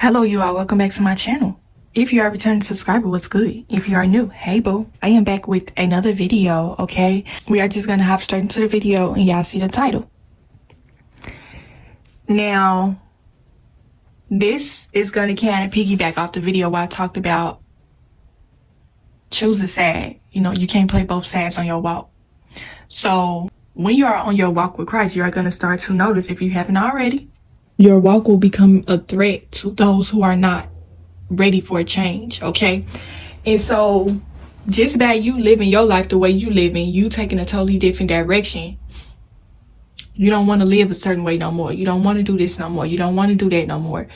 Hello you all, welcome back to my channel. If you are a returning subscriber, what's good? If you are new, hey boo. I am back with another video, okay? We are just gonna hop straight into the video and y'all see the title. Now, this is gonna kind of piggyback off the video where I talked about choose a side. You know, you can't play both sides on your walk. So, when you are on your walk with Christ, you are gonna start to notice, if you haven't already, your walk will become a threat to those who are not ready for a change, okay? And so just by you living your life the way you living, you taking a totally different direction, you don't want to live a certain way no more. You don't want to do this no more. You don't want to do that no more.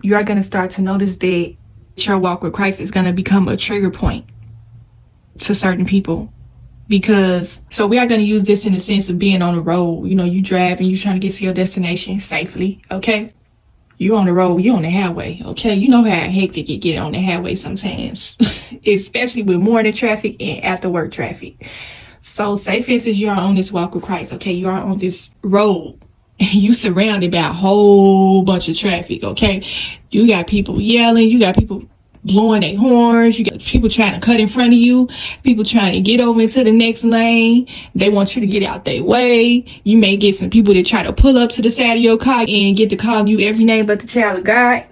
You are going to start to notice that your walk with Christ is going to become a trigger point to certain people. Because, so we are going to use this in the sense of being on the road. You know, you drive and you trying to get to your destination safely, okay? You on the road, you on the highway, okay? You know how hectic it get on the highway sometimes, especially with morning traffic and after work traffic. So say for instance, you are on this walk with Christ, okay? You are on this road and you surrounded by a whole bunch of traffic, okay? You got people yelling, you got people blowing their horns, you got people trying to cut in front of you, people trying to get over into the next lane. They want you to get out their way. You may get some people that try to pull up to the side of your car and get to call you every name but the child of God.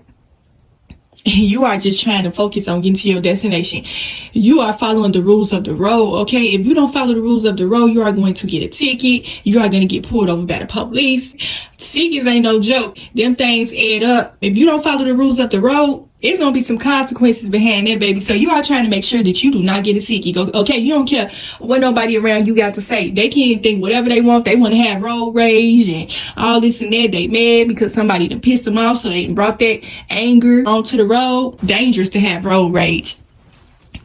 You are just trying to focus on getting to your destination. You are following the rules of the road, okay? If you don't follow the rules of the road, you are going to get a ticket. You are going to get pulled over by the police. Tickets ain't no joke. Them things add up. If you don't follow the rules of the road, it's going to be some consequences behind that, baby. So you are trying to make sure that you do not get a ticket, okay? You don't care what nobody around you got to say. They can think whatever they want. They want to have road rage and all this and that. They mad because somebody done pissed them off, so they brought that anger onto the road. Dangerous to have road rage.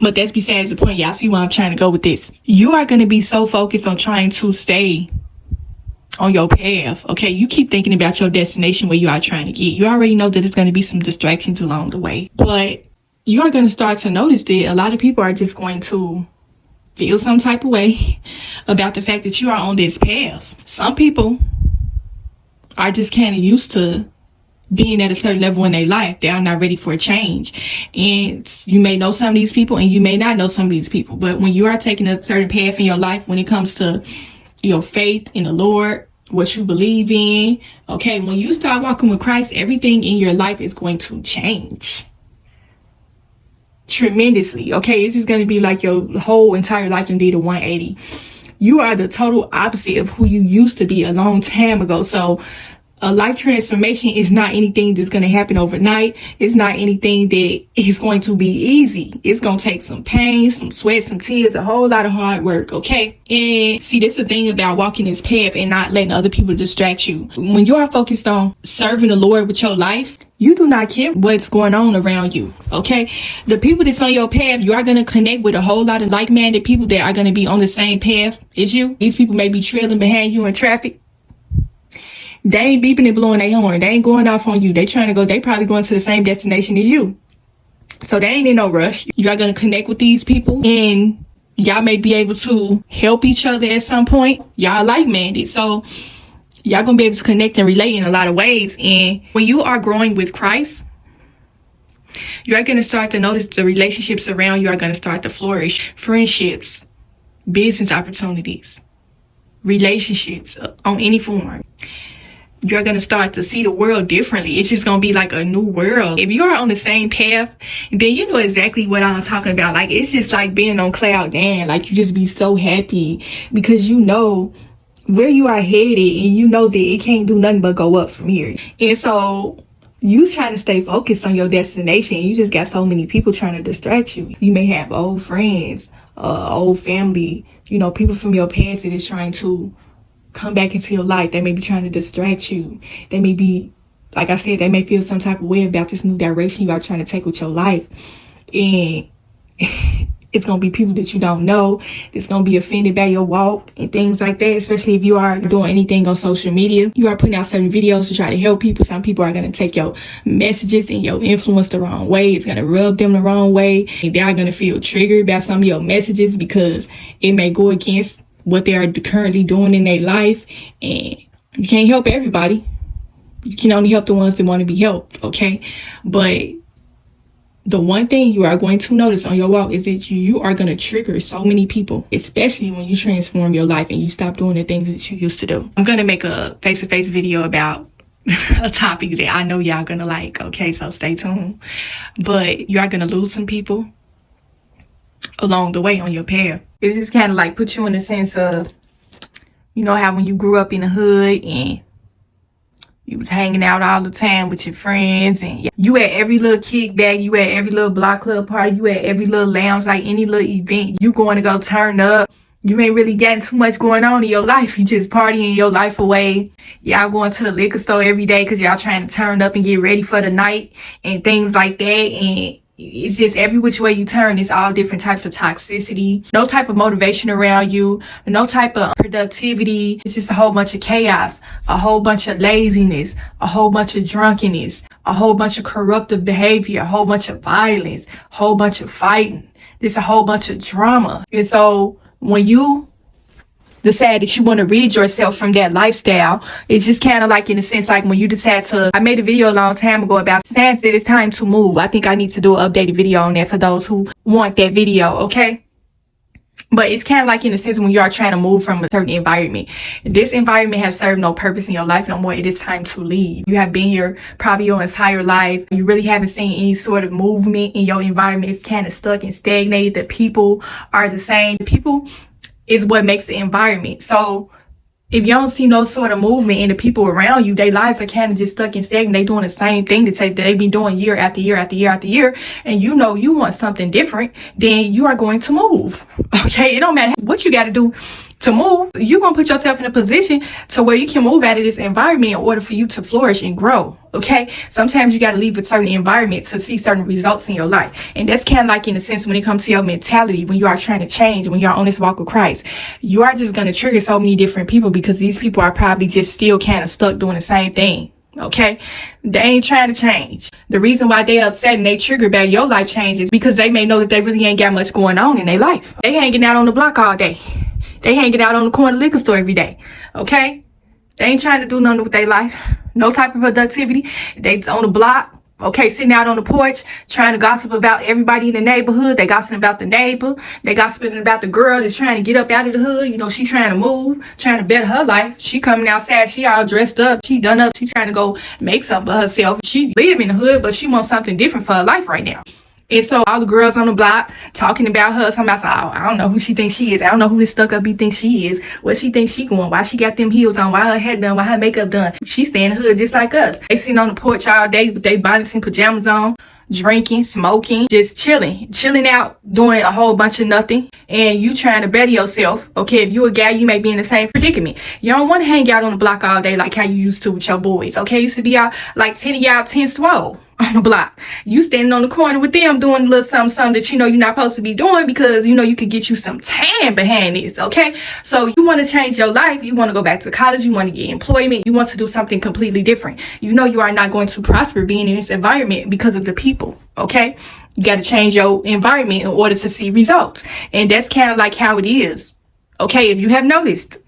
But that's besides the point. Y'all see where I'm trying to go with this. You are going to be so focused on trying to stay on your path, okay? You keep thinking about your destination where you are trying to get. You already know that there's going to be some distractions along the way, but you are going to start to notice that a lot of people are just going to feel some type of way about the fact that you are on this path. Some people are just kind of used to being at a certain level in their life. They are not ready for a change. And you may know some of these people and you may not know some of these people, but when you are taking a certain path in your life, when it comes to your faith in the Lord, what you believe in, okay, when you start walking with Christ, everything in your life is going to change tremendously, okay? It's just going to be like your whole entire life indeed a 180. You are the total opposite of who you used to be a long time ago. So a life transformation is not anything that's going to happen overnight. It's not anything that is going to be easy. It's going to take some pain, some sweat, some tears, a whole lot of hard work, okay? And see, this is the thing about walking this path and not letting other people distract you. When you are focused on serving the Lord with your life, you do not care what's going on around you, okay? The people that's on your path, you are going to connect with a whole lot of like-minded people that are going to be on the same path as you. These people may be trailing behind you in traffic. They ain't beeping and blowing their horn. They ain't going off on you. They trying to go, they probably going to the same destination as you. So they ain't in no rush. Y'all gonna connect with these people and y'all may be able to help each other at some point. Y'all like-minded. So y'all gonna be able to connect and relate in a lot of ways. And when you are growing with Christ, you are gonna start to notice the relationships around you are gonna start to flourish. Friendships, business opportunities, relationships on any form. You're going to start to see the world differently. It's just going to be like a new world. If you are on the same path, then you know exactly what I'm talking about. Like, it's just like being on cloud nine. Like, you just be so happy because you know where you are headed and you know that it can't do nothing but go up from here. And so you trying to stay focused on your destination. You just got so many people trying to distract you. You may have old friends, old family, you know, people from your past that is trying to come back into your life. They may be trying to distract you. They may be, like I said, they may feel some type of way about this new direction you are trying to take with your life. And it's going to be people that you don't know that's going to be offended by your walk and things like that, especially if you are doing anything on social media. You are putting out certain videos to try to help people. Some people are going to take your messages and your influence the wrong way. It's going to rub them the wrong way. And they are going to feel triggered by some of your messages because it may go against what they are currently doing in their life. And you can't help everybody. You can only help the ones that want to be helped, okay? But the one thing you are going to notice on your walk is that you are going to trigger so many people, especially when you transform your life and you stop doing the things that you used to do. I'm going to make a face-to-face video about a topic that I know y'all going to like, okay? So stay tuned. But you are going to lose some people along the way on your path. It just kind of like put you in the sense of, you know how when you grew up in the hood and you was hanging out all the time with your friends, and you at every little kickback, you at every little block club party, you at every little lounge, like any little event, you going to go turn up. You ain't really getting too much going on in your life. You just partying your life away. Y'all going to the liquor store every day because y'all trying to turn up and get ready for the night and things like that. And it's just every which way you turn, it's all different types of toxicity. No type of motivation around you. No type of productivity. It's just a whole bunch of chaos. A whole bunch of laziness. A whole bunch of drunkenness. A whole bunch of corruptive behavior. A whole bunch of violence. A whole bunch of fighting. There's a whole bunch of drama. And so when you decide that you want to rid yourself from that lifestyle, it's just kind of like in a sense like when you decide to, I made a video a long time ago about signs that it's time to move. I think I need to do an updated video on that for those who want that video, okay? But it's kind of like in a sense when you are trying to move from a certain environment. This environment has served no purpose in your life no more. It is time to leave. You have been here probably your entire life. You really haven't seen any sort of movement in your environment. It's kind of stuck and stagnated. The people are the same. The people is what makes the environment. So if you don't see no sort of movement in the people around you, their lives are kind of just stuck and stagnant. They doing the same thing that they be doing year after year after year after year. And you know you want something different, then you are going to move. Okay? It don't matter what you got to do to move. You're going to put yourself in a position to where you can move out of this environment in order for you to flourish and grow. Okay? Sometimes you got to leave a certain environment to see certain results in your life. And that's kind of like in a sense when it comes to your mentality, when you are trying to change, when you're on this walk with Christ, you are just going to trigger so many different people because these people are probably just still kind of stuck doing the same thing. Okay? They ain't trying to change. The reason why they upset and they trigger about your life changes because they may know that they really ain't got much going on in their life. They hanging out on the block all day. They hanging out on the corner liquor store every day. Okay? They ain't trying to do nothing with their life. No type of productivity. They on the block. Okay, sitting out on the porch, trying to gossip about everybody in the neighborhood. They gossiping about the neighbor. They gossiping about the girl that's trying to get up out of the hood. You know, she trying to move, trying to better her life. She coming outside. She all dressed up. She done up. She trying to go make something for herself. She live in the hood, but she wants something different for her life right now. And so all the girls on the block talking about her, talking about, oh, I don't know who she thinks she is. I don't know who this stuck up he thinks she is. What she thinks she going? Why she got them heels on? Why her hair done? Why her makeup done? She stay in the hood just like us. They sitting on the porch all day with their bonnets and pajamas on, drinking, smoking, just chilling out, doing a whole bunch of nothing. And you trying to better yourself. Okay, if you a guy, you may be in the same predicament. You don't want to hang out on the block all day like how you used to with your boys. Okay, you used to be out like 10 of y'all 10 swole on the block. You standing on the corner with them doing a little something that you know you're not supposed to be doing because you know you could get you some tan behind this. Okay, so you want to change your life. You want to go back to college. You want to get employment. You want to do something completely different. You know you are not going to prosper being in this environment because of the people. Okay, you got to change your environment in order to see results. And that's kind of like how it is. Okay, if you have noticed,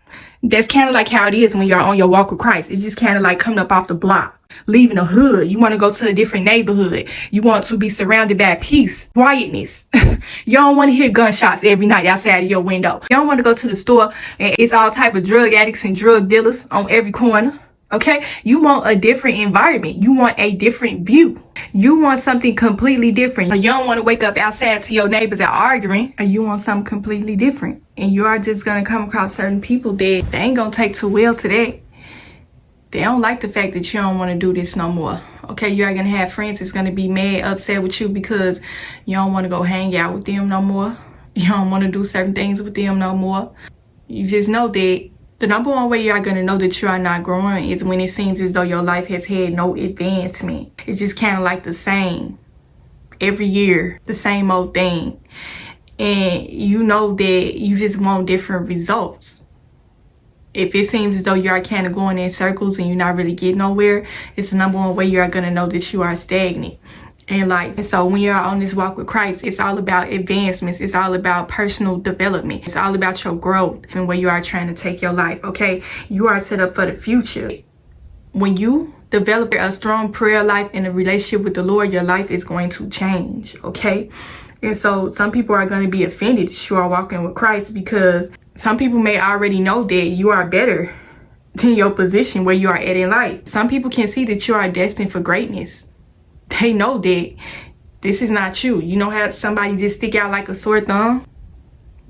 that's kind of like how it is when you're on your walk with Christ. It's just kind of like coming up off the block. Leaving the hood. You want to go to a different neighborhood. You want to be surrounded by peace, quietness. You don't want to hear gunshots every night outside of your window. You don't want to go to the store and it's all type of drug addicts and drug dealers on every corner. Okay? You want a different environment. You want a different view. You want something completely different. You don't want to wake up outside to your neighbors are arguing. And you want something completely different. And you are just going to come across certain people that they ain't going to take too well to that. They don't like the fact that you don't want to do this no more. Okay, you are going to have friends that's going to be mad, upset with you because you don't want to go hang out with them no more. You don't want to do certain things with them no more. You just know that the number one way you are going to know that you are not growing is when it seems as though your life has had no advancement. It's just kind of like the same. Every year, the same old thing. And you know that you just want different results. If it seems as though you are kind of going in circles and you're not really getting nowhere, it's the number one way you are going to know that you are stagnant in life. And so when you're on this walk with Christ, it's all about advancements. It's all about personal development. It's all about your growth and where you are trying to take your life. Okay, you are set up for the future. When you develop a strong prayer life and a relationship with the Lord, your life is going to change, okay? And so some people are going to be offended that you are walking with Christ, because some people may already know that you are better than your position where you are at in life. Some people can see that you are destined for greatness. They know that this is not you. You know how somebody just stick out like a sore thumb?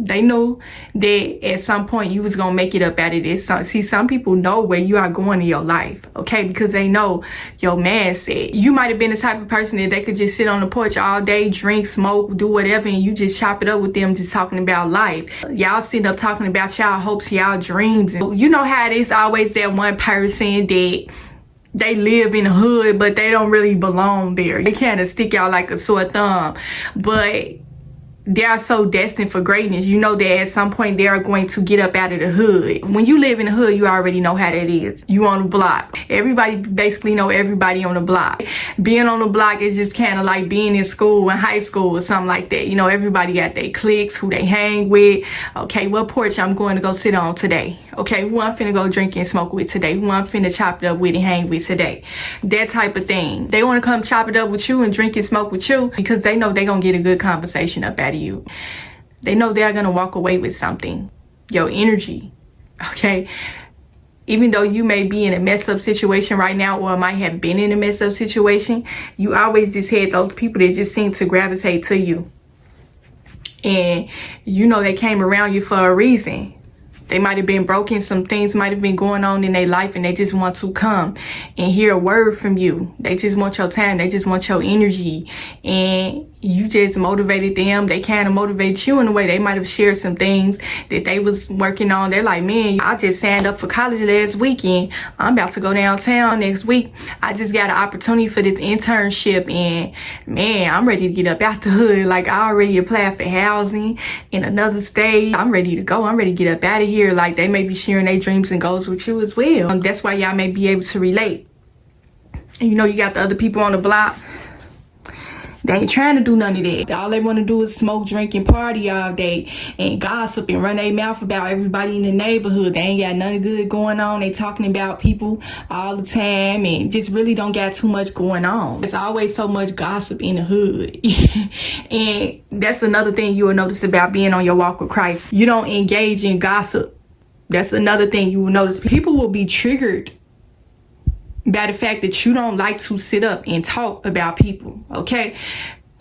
They know that at some point you was going to make it up out of this. So, see, some people know where you are going in your life, okay? Because they know your man said. You might have been the type of person that they could just sit on the porch all day, drink, smoke, do whatever, and you just chop it up with them just talking about life. Y'all sitting up talking about y'all hopes, y'all dreams. And you know how it is always that one person that they live in the hood, but they don't really belong there. They kind of stick out like a sore thumb. But they are so destined for greatness. You know that at some point they are going to get up out of the hood. When you live in the hood, you already know how that is. You on the block. Everybody basically know everybody on the block. Being on the block is just kind of like being in school, in high school or something like that. You know, everybody got their cliques, who they hang with. Okay, what porch I'm going to go sit on today? Okay, who I'm finna go drink and smoke with today? Who I'm finna chop it up with and hang with today? That type of thing. They want to come chop it up with you and drink and smoke with you because they know they're going to get a good conversation up out of you. They know they're going to walk away with something. Your energy. Okay? Even though you may be in a messed up situation right now, or might have been in a messed up situation, you always just had those people that just seem to gravitate to you. And you know they came around you for a reason. They might have been broken. Some things might have been going on in their life, and they just want to come and hear a word from you. They just want your time. They just want your energy. And you just motivated them. They kind of motivated you in a way. They might have shared some things that they was working on. They're like, man, I just signed up for college last weekend. I'm about to go downtown next week. I just got an opportunity for this internship, and man, I'm ready to get up out the hood. Like, I already applied for housing in another state. I'm ready to go. I'm ready to get up out of here. Like, they may be sharing their dreams and goals with you as well. That's why y'all may be able to relate. And you know, you got the other people on the block. They ain't trying to do none of that. All they want to do is smoke, drink, and party all day and gossip and run their mouth about everybody in the neighborhood. They ain't got nothing good going on. They talking about people all the time and just really don't got too much going on. There's always so much gossip in the hood. And that's another thing you will notice about being on your walk with Christ. You don't engage in gossip. That's another thing you will notice. People will be triggered by the fact that you don't like to sit up and talk about people, okay?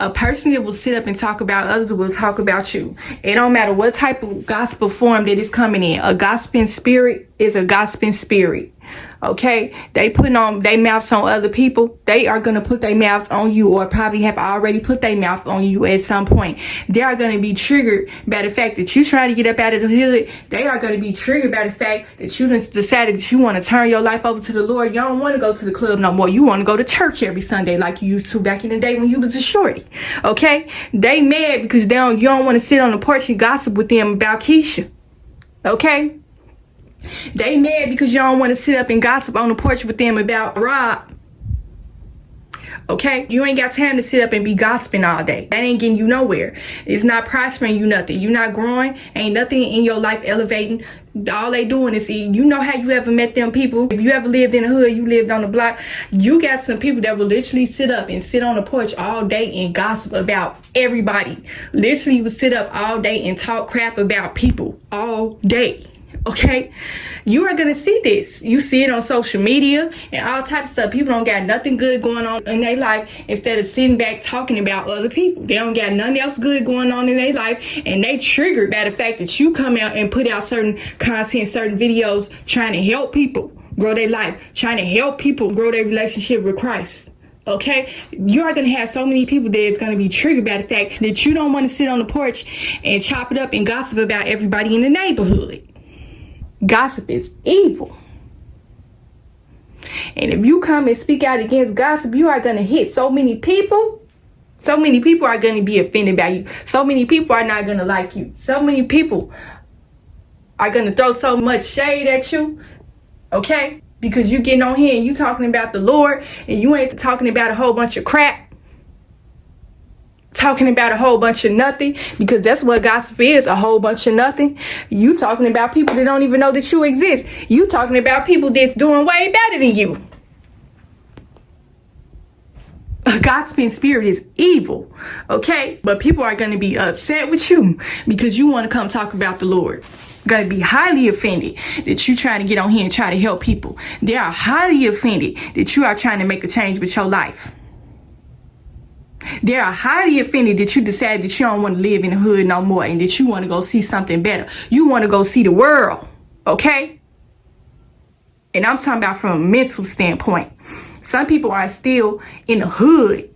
A person that will sit up and talk about others will talk about you. It don't matter what type of gospel form that is coming in. A gossiping spirit is a gossiping spirit. Okay, they putting on their mouths on other people. They are going to put their mouths on you, or probably have already put their mouth on you at some point. They are going to be triggered by the fact that you trying to get up out of the hood. They are going to be triggered by the fact that you decided that you want to turn your life over to the Lord. You don't want to go to the club no more. You want to go to church every Sunday like you used to back in the day when you was a shorty. Okay, they mad because you don't want to sit on the porch and gossip with them about Keisha. Okay. They mad because you don't want to sit up and gossip on the porch with them about Rob. Okay? You ain't got time to sit up and be gossiping all day. That ain't getting you nowhere. It's not prospering you nothing. You not growing. Ain't nothing in your life elevating. All they doing is, you know how you ever met them people? If you ever lived in the hood, you lived on the block, you got some people that will literally sit up and sit on the porch all day and gossip about everybody. Literally, you would sit up all day and talk crap about people all day. Okay, you are going to see this. You see it on social media and all types of stuff. People don't got nothing good going on in their life instead of sitting back talking about other people. They don't got nothing else good going on in their life, and they triggered by the fact that you come out and put out certain content, certain videos trying to help people grow their life, trying to help people grow their relationship with Christ. Okay, you are going to have so many people that's going to be triggered by the fact that you don't want to sit on the porch and chop it up and gossip about everybody in the neighborhood. Gossip is evil. And if you come and speak out against gossip, you are going to hit so many people. So many people are going to be offended by you. So many people are not going to like you. So many people are going to throw so much shade at you. Okay? Because you getting on here and you talking about the Lord, and you ain't talking about a whole bunch of crap. Talking about a whole bunch of nothing, because that's what gossip is, a whole bunch of nothing. You talking about people that don't even know that you exist. You talking about people that's doing way better than you. A gossiping spirit is evil, okay? But people are going to be upset with you because you want to come talk about the Lord. Going to be highly offended that you trying to get on here and try to help people. They are highly offended that you are trying to make a change with your life. They are highly offended that you decided that you don't want to live in the hood no more and that you want to go see something better. You want to go see the world, okay? And I'm talking about from a mental standpoint. Some people are still in the hood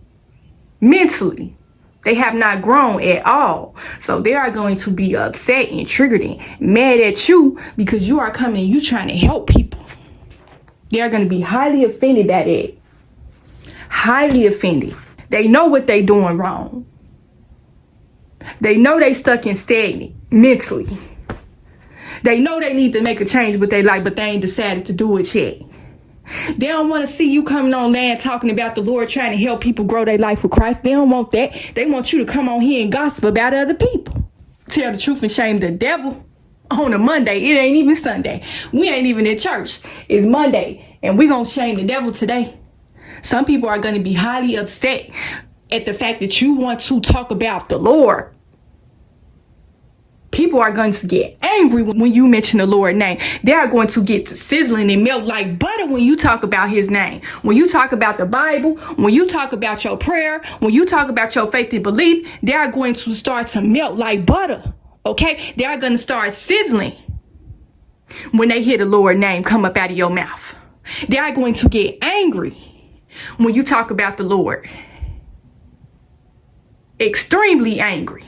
mentally. They have not grown at all. So they are going to be upset and triggered and mad at you because you are coming and you trying to help people. They are going to be highly offended by that. Highly offended. They know what they doing wrong. They know they stuck in stagnant mentally. They know they need to make a change with their life, but they ain't decided to do it yet. They don't want to see you coming on land talking about the Lord, trying to help people grow their life with Christ. They don't want that. They want you to come on here and gossip about other people. Tell the truth and shame the devil on a Monday. It ain't even Sunday. We ain't even in church. It's Monday, and we gonna shame the devil today. Some people are going to be highly upset at the fact that you want to talk about the Lord. People are going to get angry when you mention the Lord's name. They are going to get to sizzling and melt like butter when you talk about his name. When you talk about the Bible, when you talk about your prayer, when you talk about your faith and belief, they are going to start to melt like butter. Okay? They are going to start sizzling when they hear the Lord's name come up out of your mouth. They are going to get angry when you talk about the Lord. Extremely angry.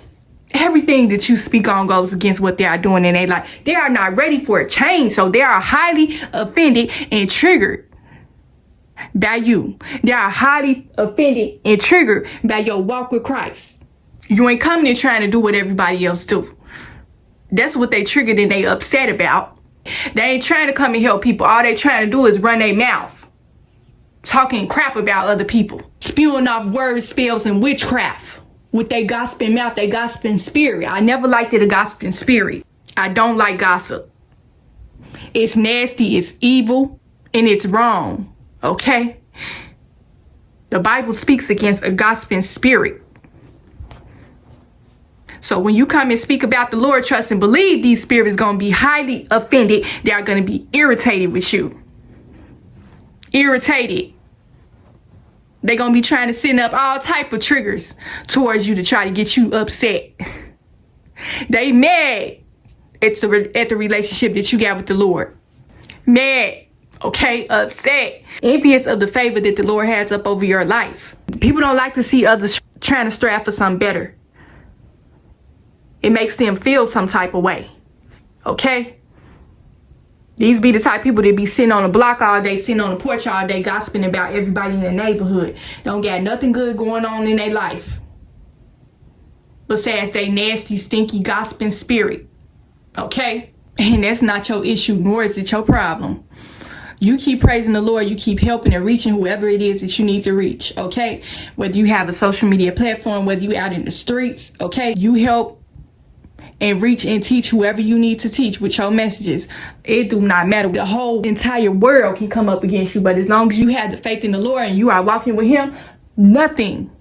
Everything that you speak on goes against what they are doing in their life. They are not ready for a change, so they are highly offended and triggered by you. They are highly offended and triggered by your walk with Christ. You ain't coming and trying to do what everybody else do. That's what they triggered and they upset about. They ain't trying to come and help people. All they trying to do is run their mouth, talking crap about other people, spewing off words, spells, and witchcraft. With their gossiping mouth, their gossiping spirit. I never liked it, a gossiping spirit. I don't like gossip. It's nasty, it's evil, and it's wrong. Okay? The Bible speaks against a gossiping spirit. So when you come and speak about the Lord, trust and believe, these spirits going to be highly offended. They are going to be irritated with you. Irritated. They're going to be trying to set up all type of triggers towards you to try to get you upset. They mad at the relationship that you got with the Lord. Mad, okay, upset, envious of the favor that the Lord has up over your life. People don't like to see others trying to strive for something better. It makes them feel some type of way, okay? These be the type of people that be sitting on the block all day, sitting on the porch all day, gossiping about everybody in the neighborhood. Don't got nothing good going on in their life besides they nasty, stinky, gossiping spirit. Okay? And that's not your issue, nor is it your problem. You keep praising the Lord. You keep helping and reaching whoever it is that you need to reach. Okay? Whether you have a social media platform, whether you out in the streets. Okay? You help and reach and teach whoever you need to teach with your messages. It do not matter. The whole entire world can come up against you, but as long as you have the faith in the Lord and you are walking with him, nothing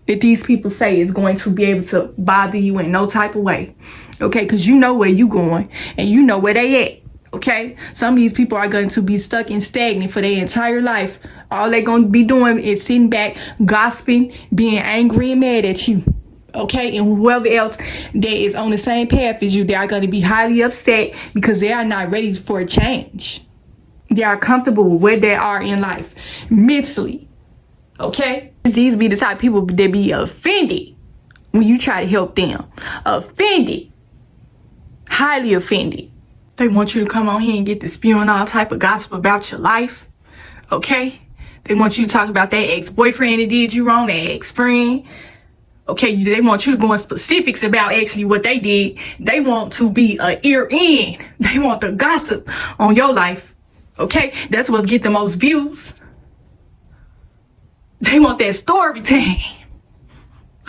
that these people say is going to be able to bother you in no type of way. Okay? Because you know where you going and you know where they at. Okay? Some of these people are going to be stuck and stagnant for their entire life. All they're going to be doing is sitting back, gossiping, being angry and mad at you. Okay, and whoever else that is on the same path as you, they are going to be highly upset because they are not ready for a change. They are comfortable with where they are in life mentally. Okay, these be the type of people that be offended when you try to help them. Offended, highly offended. They want you to come on here and get to spewing all type of gossip about your life. Okay, they want you to talk about that ex-boyfriend that did you wrong, that ex-friend. Okay, they want you to go in specifics about actually what they did. They want to be a ear in. They want the gossip on your life. Okay, that's what get the most views. They want that story time.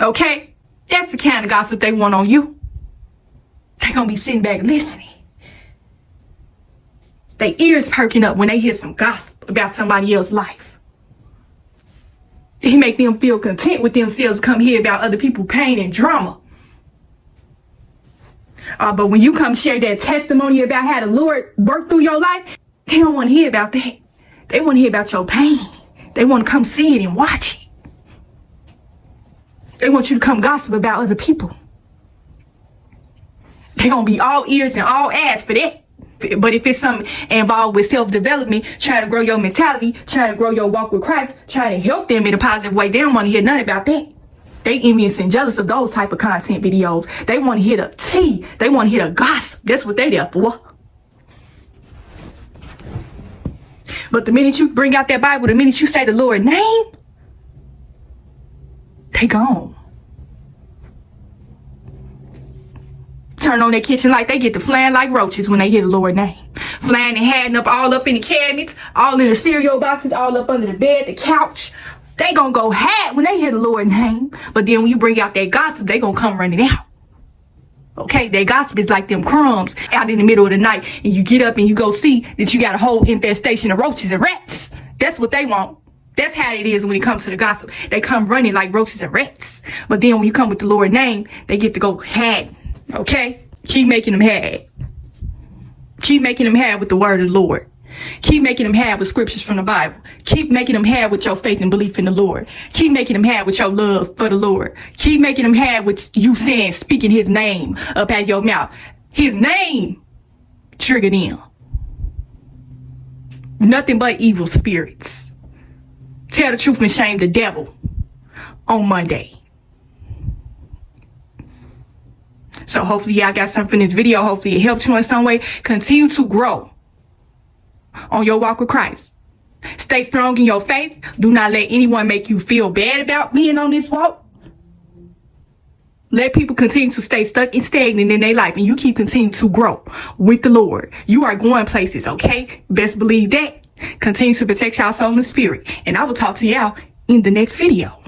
Okay, that's the kind of gossip they want on you. They gonna be sitting back listening. Their ears perking up when they hear some gossip about somebody else's life. He make them feel content with themselves, come hear about other people's pain and drama. But when you come share that testimony about how the Lord worked through your life, they don't want to hear about that. They want to hear about your pain. They want to come see it and watch it. They want you to come gossip about other people. They're going to be all ears and all ass for that. But if it's something involved with self-development, trying to grow your mentality, trying to grow your walk with Christ, trying to help them in a positive way, they don't want to hear nothing about that. They envious and jealous of those type of content videos. They want to hear the tea. They want to hear the gossip. That's what they there for. But the minute you bring out that Bible, the minute you say the Lord's name, they gone. Turn on their kitchen light, they get to flying like roaches when they hear the Lord's name. Flying and hiding up all up in the cabinets, all in the cereal boxes, all up under the bed, the couch. They gonna go hide when they hear the Lord's name. But then when you bring out that gossip, they gonna come running out. Okay, that gossip is like them crumbs out in the middle of the night, and you get up and you go see that you got a whole infestation of roaches and rats. That's what they want. That's how it is when it comes to the gossip. They come running like roaches and rats. But then when you come with the Lord's name, they get to go hide. Okay? Keep making them hide. Keep making them hide with the word of the Lord. Keep making them have with scriptures from the Bible. Keep making them have with your faith and belief in the Lord. Keep making them have with your love for the Lord. Keep making them have with you saying, speaking his name up out your mouth. His name trigger them. Nothing but evil spirits. Tell the truth and shame the devil on Monday. So hopefully y'all got something from this video. Hopefully it helped you in some way. Continue to grow on your walk with Christ. Stay strong in your faith. Do not let anyone make you feel bad about being on this walk. Let people continue to stay stuck and stagnant in their life, and you keep continuing to grow with the Lord. You are going places, okay? Best believe that. Continue to protect y'all soul and spirit. And I will talk to y'all in the next video.